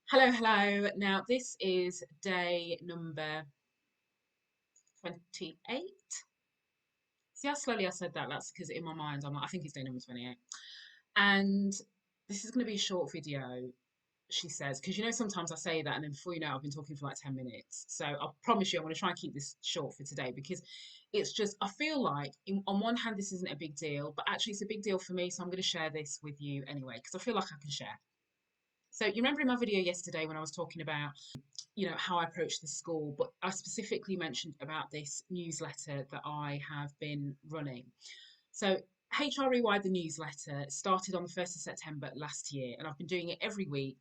Hello, hello. Now, this is day number 28. See how slowly I said that? That's because in my mind, I'm like, I think it's day number 28. And this is going to be a short video, she says, because sometimes I say that, and then before you know, I've been talking for like 10 minutes. So I promise you, I'm going to try and keep this short for today because it's just, I feel like, on one hand, this isn't a big deal, but actually, it's a big deal for me. So I'm going to share this with you anyway, because I feel like I can share. So, you remember in my video yesterday when I was talking about how I approach the school, but I specifically mentioned about this newsletter that I have been running. So HREY, the newsletter, started on the 1st of September last year, and I've been doing it every week.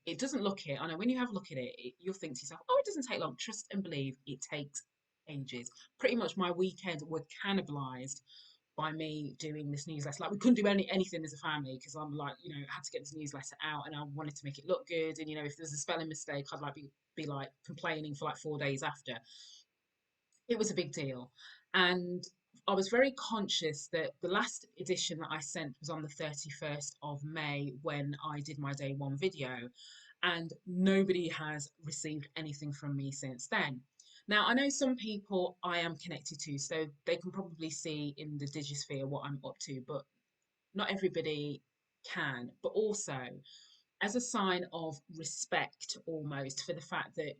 It doesn't look it. I know when you have a look at it, you'll think to yourself, oh, it doesn't take long. Trust and believe, it takes ages. Pretty much my weekends were cannibalized by me doing this newsletter. Like we couldn't do anything as a family because I'm like, had to get this newsletter out and I wanted to make it look good. And if there's a spelling mistake, I'd like be like complaining for like 4 days after. It was a big deal. And I was very conscious that the last edition that I sent was on the 31st of May when I did my day one video, and nobody has received anything from me since then. Now, I know some people I am connected to, so they can probably see in the digisphere what I'm up to, but not everybody can. But also, as a sign of respect almost for the fact that,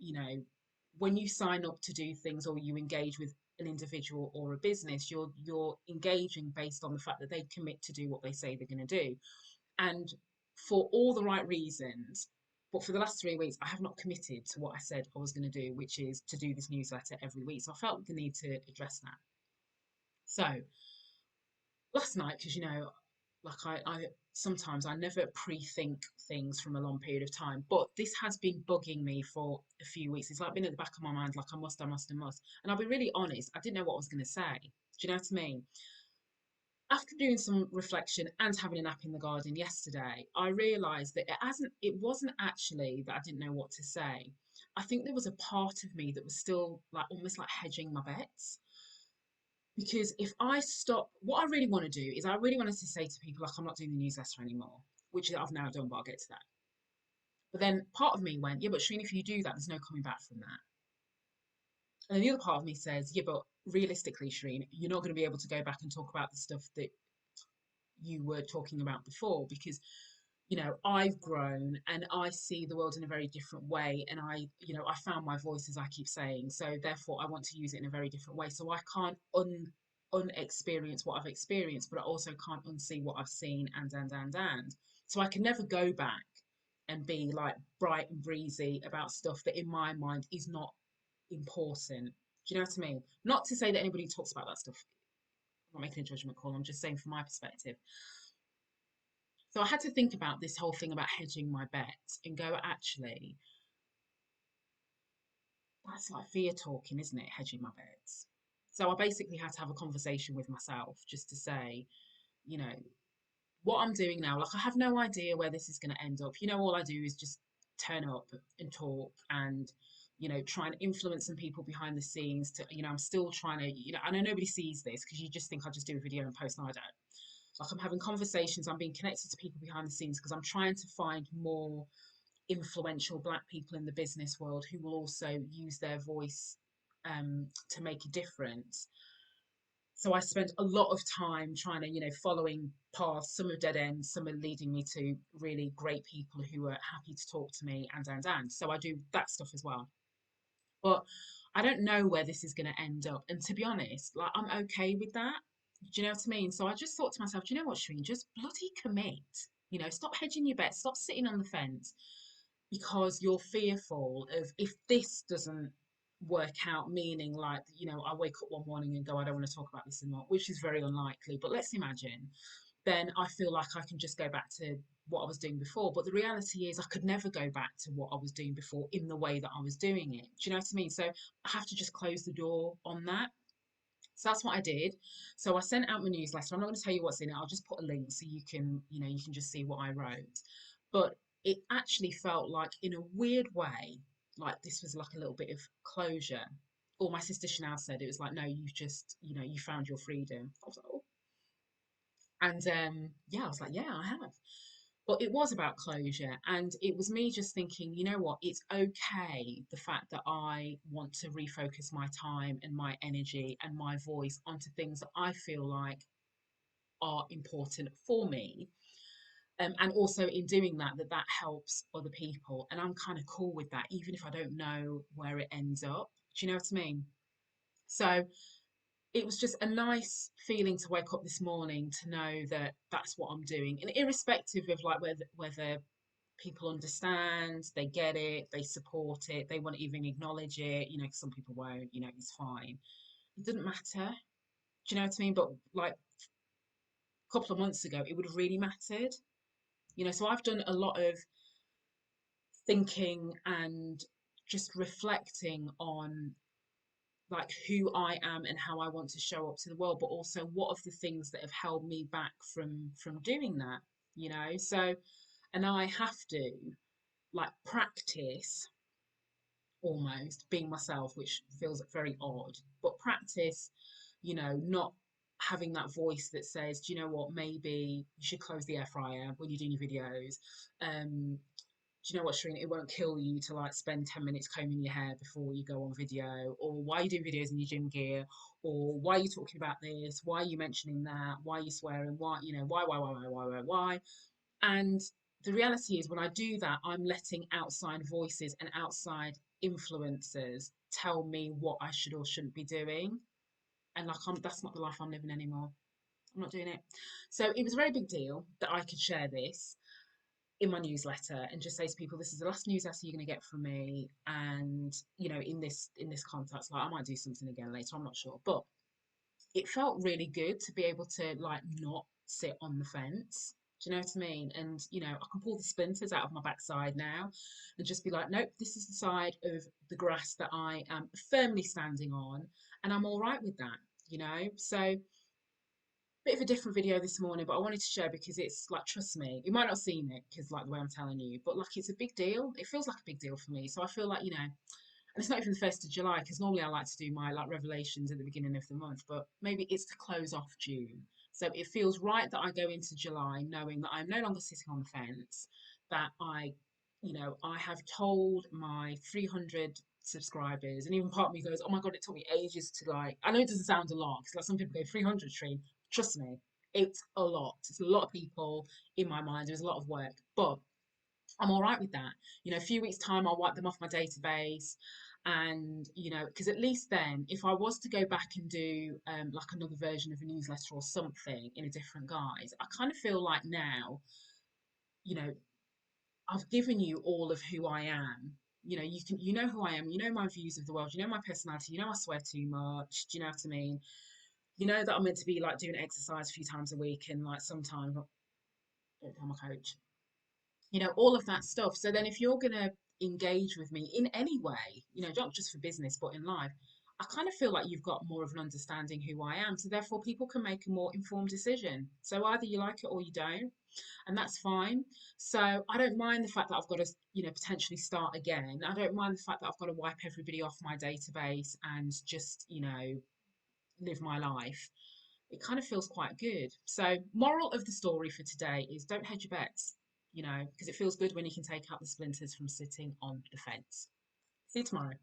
when you sign up to do things or you engage with an individual or a business, you're engaging based on the fact that they commit to do what they say they're going to do. And for all the right reasons, but for the last 3 weeks, I have not committed to what I said I was going to do, which is to do this newsletter every week. So I felt the need to address that. So last night, because like I sometimes I never pre-think things from a long period of time, but this has been bugging me for a few weeks. It's like been at the back of my mind, like I must. And I'll be really honest, I didn't know what I was going to say. Do you know what I mean? After doing some reflection and having a nap in the garden yesterday, I realised that it wasn't actually that I didn't know what to say. I think there was a part of me that was still like almost like hedging my bets. Because if I stop, what I really want to do is I really wanted to say to people, like, I'm not doing the newsletter anymore, which I've now done, but I'll get to that. But then part of me went, yeah, but Shereen, if you do that, there's no coming back from that. And then the other part of me says, yeah, but realistically, Shereen, you're not going to be able to go back and talk about the stuff that you were talking about before because I've grown and I see the world in a very different way, and I found my voice, as I keep saying, so therefore I want to use it in a very different way. So I can't unexperience what I've experienced, but I also can't unsee what I've seen, and so I can never go back and be like bright and breezy about stuff that in my mind is not important. Do you know what I mean? Not to say that anybody talks about that stuff, I'm not making a judgment call, I'm just saying from my perspective. So I had to think about this whole thing about hedging my bets and go, actually, that's like fear talking, isn't it? Hedging my bets. So I basically had to have a conversation with myself just to say, you know, what I'm doing now, like I have no idea where this is going to end up. All I do is just turn up and talk and, try and influence some people behind the scenes to, I'm still trying to, I know nobody sees this because you just think I just do a video and post and I don't. Like I'm having conversations, I'm being connected to people behind the scenes because I'm trying to find more influential Black people in the business world who will also use their voice to make a difference. So I spent a lot of time trying to, following paths. Some are dead ends, some are leading me to really great people who are happy to talk to me, and. So I do that stuff as well. But I don't know where this is going to end up. And to be honest, like I'm okay with that. Do you know what I mean? So I just thought to myself, do you know what, Shereen? Just bloody commit. Stop hedging your bets, stop sitting on the fence because you're fearful of if this doesn't work out, meaning like, I wake up one morning and go, I don't want to talk about this anymore, which is very unlikely. But let's imagine, then I feel like I can just go back to what I was doing before. But the reality is, I could never go back to what I was doing before in the way that I was doing it. Do you know what I mean? So I have to just close the door on that. So that's what I did. So I sent out my newsletter. I'm not going to tell you what's in it. I'll just put a link so you can just see what I wrote. But it actually felt like, in a weird way, like this was like a little bit of closure. Or my sister Chanel said it was like, no, you've just, you found your freedom. I was like, oh. And yeah, I was like, yeah, I have. But it was about closure, and it was me just thinking, you know what, it's okay, the fact that I want to refocus my time and my energy and my voice onto things that I feel like are important for me. And also in doing that, that helps other people. And I'm kind of cool with that, even if I don't know where it ends up. Do you know what I mean? So it was just a nice feeling to wake up this morning to know that that's what I'm doing, and irrespective of like whether people understand, they get it, they support it, they won't even acknowledge it. You know, 'cause some people won't. You know, it's fine. It doesn't matter. Do you know what I mean? But like a couple of months ago, it would have really mattered. You know, so I've done a lot of thinking and just reflecting on like who I am and how I want to show up to the world, but also what of the things that have held me back from doing that, you know? So, and I have to like practice almost being myself, which feels very odd, but practice, you know, not having that voice that says, do you know what, maybe you should close the air fryer when you're doing your videos. Do you know what, Shereen, it won't kill you to like spend 10 minutes combing your hair before you go on video, or why are you doing videos in your gym gear, or why are you talking about this, why are you mentioning that, why are you swearing, why, you know, why. And the reality is when I do that, I'm letting outside voices and outside influencers tell me what I should or shouldn't be doing. And like that's not the life I'm living anymore. I'm not doing it. So it was a very big deal that I could share this in my newsletter and just say to people, this is the last newsletter you're going to get from me, and you know, in this context, like I might do something again later, I'm not sure, but it felt really good to be able to like not sit on the fence. Do you know what I mean? And you know, I can pull the splinters out of my backside now and just be like, nope, this is the side of the grass that I am firmly standing on, and I'm all right with that, you know? So bit of a different video this morning, but I wanted to share because it's like, trust me, you might not have seen it because like the way I'm telling you, but like it's a big deal. It feels like a big deal for me. So I feel like, you know, and it's not even the 1st of July because normally I like to do my like revelations at the beginning of the month, but maybe it's to close off June. So it feels right that I go into July knowing that I'm no longer sitting on the fence, that I, you know, I have told my 300 subscribers, and even part of me goes, oh my God, it took me ages to like, I know it doesn't sound a lot because like some people go 300 stream. Trust me, it's a lot. It's a lot of people in my mind. There's a lot of work, but I'm all right with that. You know, a few weeks' time, I'll wipe them off my database. And, you know, because at least then, if I was to go back and do like another version of a newsletter or something in a different guise, I kind of feel like now, you know, I've given you all of who I am. You know, you know who I am, you know my views of the world, you know my personality, you know I swear too much. Do you know what I mean? You know that I'm meant to be like doing exercise a few times a week and like sometimes don't tell my coach, you know, all of that stuff. So then if you're going to engage with me in any way, you know, not just for business, but in life, I kind of feel like you've got more of an understanding who I am. So therefore, people can make a more informed decision. So either you like it or you don't, and that's fine. So I don't mind the fact that I've got to, you know, potentially start again. I don't mind the fact that I've got to wipe everybody off my database and just, you know, live my life. It kind of feels quite good. So, moral of the story for today is don't hedge your bets, you know, because it feels good when you can take out the splinters from sitting on the fence. See you tomorrow.